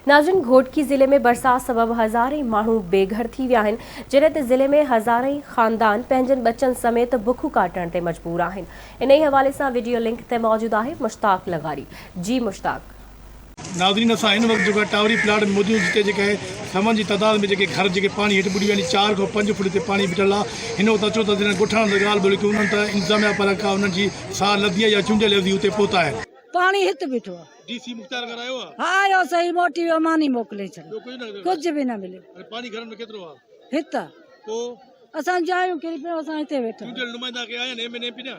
नाज़रीन, घोटकी ज़िले में बरसात सबब हज़ारें माण्हू बेघर थी विया आहिनि, जॾहिं त ज़िले में हज़ारें ख़ानदान पंहिंजनि बचनि समेत बुख काटण ते मजबूर आहिनि। इन ई हवाले सां वीडियो लिंक ते मौजूद आहे मुश्ताक लगारी। जी मुश्ताक। नाज़रीन, असां इन वक़्तु जेका टावरी प्लाट में मौजूद जिते जेके समन जी तादाद में जेके घर जेके पानी हेठि ॿुॾी वञी 4 खां 5 फुट ते पानी बीठल आहे। हिन वक़्तु अचो त जिन ॻोठाणनि ते ॻाल्हि ॿोली की उन्हनि त इंतिज़ामिया पर का उन्हनि जी साह लधी आहे या चूंडियल लधी उते पहुता आहिनि। पानी हित बीठो आहे। डीसी मुख्तार घर आयो आहे? हाँ आयो सही मोटी वियो मानी मोकिले छॾ। कुछ भी न मिले। पानी घर में केतिरो आहे? हित पोइ असां जायूं किरी पियो, असां हिते वेठा चूंडियल नुमाइंदा के आया आहिनि एमएनएपी न?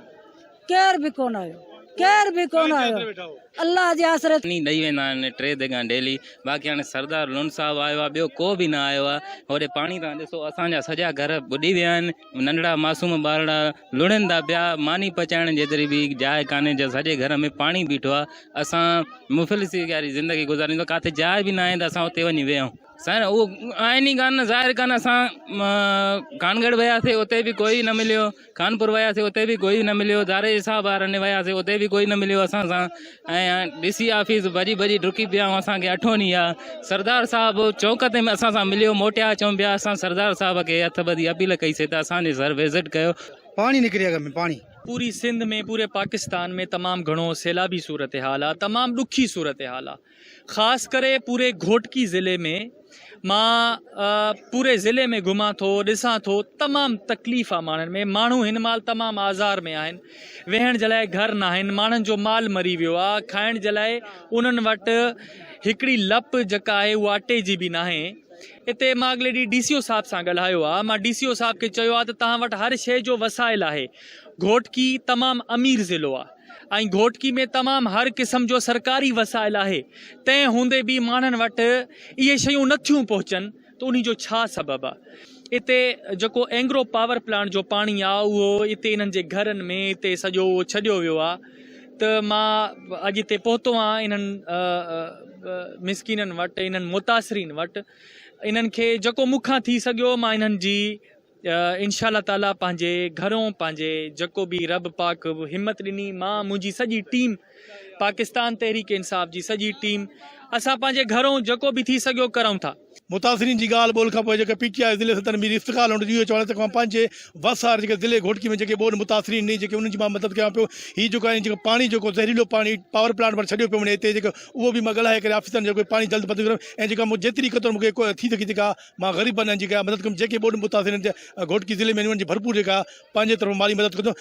केर भी कोन आयो, केर भी कोन आयो। अल्लाह जी आसरे ॾेई वेंदा आहिनि 3 दॻा डेली। बाक़ी हाणे सरदार लुन साहब आयो आहे, ॿियो को बि न आयो आहे। होॾे पाणी तव्हां ॾिसो, असांजा सॼा घर ॿुॾी विया आहिनि। नंढड़ा मासूम ॿारड़ा लुड़नि था पिया। मानी पचाइण जेतिरी बि जाइ कान्हे, जो सॼे घर में पाणी बीठो आहे। असां मुफ़लिसी वारी ज़िंदगी गुज़ारींदो, किथे जाइ बि न आहे त असां उते वञी वियूं। साईं उहो आहिनि ई कान, ज़ाहिर कान। असां कानगढ़ वियासीं, उते बि कोई न मिलियो। कानपुर वियासीं, उते बि कोई न मिलियो। दारे साहब वारनि वियासीं, उते बि कोई न मिलियो असां सां। ऐं डीसी ऑफिस भॼी भॼी डुकी पिया आहियूं। असांखे अठो ॾींहुं आहे। सरदार साहब चौक ते असां सां मिलियो, मोटिया अचूं पिया। असां सरदार साहब खे हथ ॿधी अपील कईसीं त असांजे सर विज़िट कयो। पानी निकिरी घर में पानी। पूरी सिंध में, पूरे पाकिस्तान में तमाम घणो सैलाबी सूरत हाल आहे, तमाम ॾुखी सूरत हाल आहे। ख़ासि करे पूरे घोटकी ज़िले में मां पूरे ज़िले में घुमां थो, ॾिसां थो, तमामु तकलीफ़ आहे माण्हुनि में। माण्हू हिन महिल तमामु आज़ार में आहिनि। वेहण जे लाइ घर न आहिनि, माण्हुनि जो माल मरी वियो आहे। खाइण जे लाइ उन्हनि वटि हिकिड़ी लप जेका आहे उहा अटे जी बि न आहे। हिते मां अॻिले ॾींहुं DCO साहब सां ॻाल्हायो आहे। मां DCO साहब खे चयो आहे त तव्हां वटि हर शइ जो वसाइल आहे। घोटकी तमामु अमीर ज़िलो आहे ऐं घोटकी में तमामु हर क़िस्म जो सरकारी वसाइल आहे। तंहिं हूंदे बि माण्हुनि वटि इहे शयूं नथियूं पहुचनि, त उन जो छा सबबु आहे? हिते जेको एंग्रो पावर प्लांट जो पाणी आहे उहो हिते इन्हनि जे घरनि में हिते सॼो छॾियो वियो आहे। त मां अॼु हिते पहुतो आहियां इन्हनि मिसकिननि वटि, इन्हनि मुतासिरीन वटि। इन्हनि खे जेको मूंखां थी सघियो मां इन्हनि जी इंशाअल्लाह ताला पंहिंजे घरों, पंहिंजे जेको बि रब पाक हिम्मत ॾिनी, मां मुंहिंजी सॼी टीम, पाकिस्तान तहरीक इंसाफ़ जी सॼी टीम, असां पंहिंजे घरों जेको बि थी सघियो करूं था। मुतासिरीन जी ॻाल्हि ॿोल खां पोइ जेके PTI ज़िले सदर में इफ़्तिख़ार हुन इहो चवण त पंहिंजे वसार जेके ज़िले घोटकी में जेके ॿोल मुतासिरीन नहीं जेके उन्हनि जी मां मदद कयां पियो। हीउ जेको आहे जेको पाणी जेको ज़हरीलो पाणी पावर प्लांट पर छॾियो पियो वञे हिते, जेको उहो बि मां ॻाल्हाए करे ऑफिसरनि जेको पाणी जल्द बंदि कयो। ऐं जेका जेतिरी क़दुरु मूंखे थी सघी जेका मां ग़रीबनि जेका मदद कयुमि, जेके ॿोल मुतासिरीन घोटकी ज़िले में उन्हनि जी भरपूर जेका पंहिंजे तरफ़ माली मदद कंदो।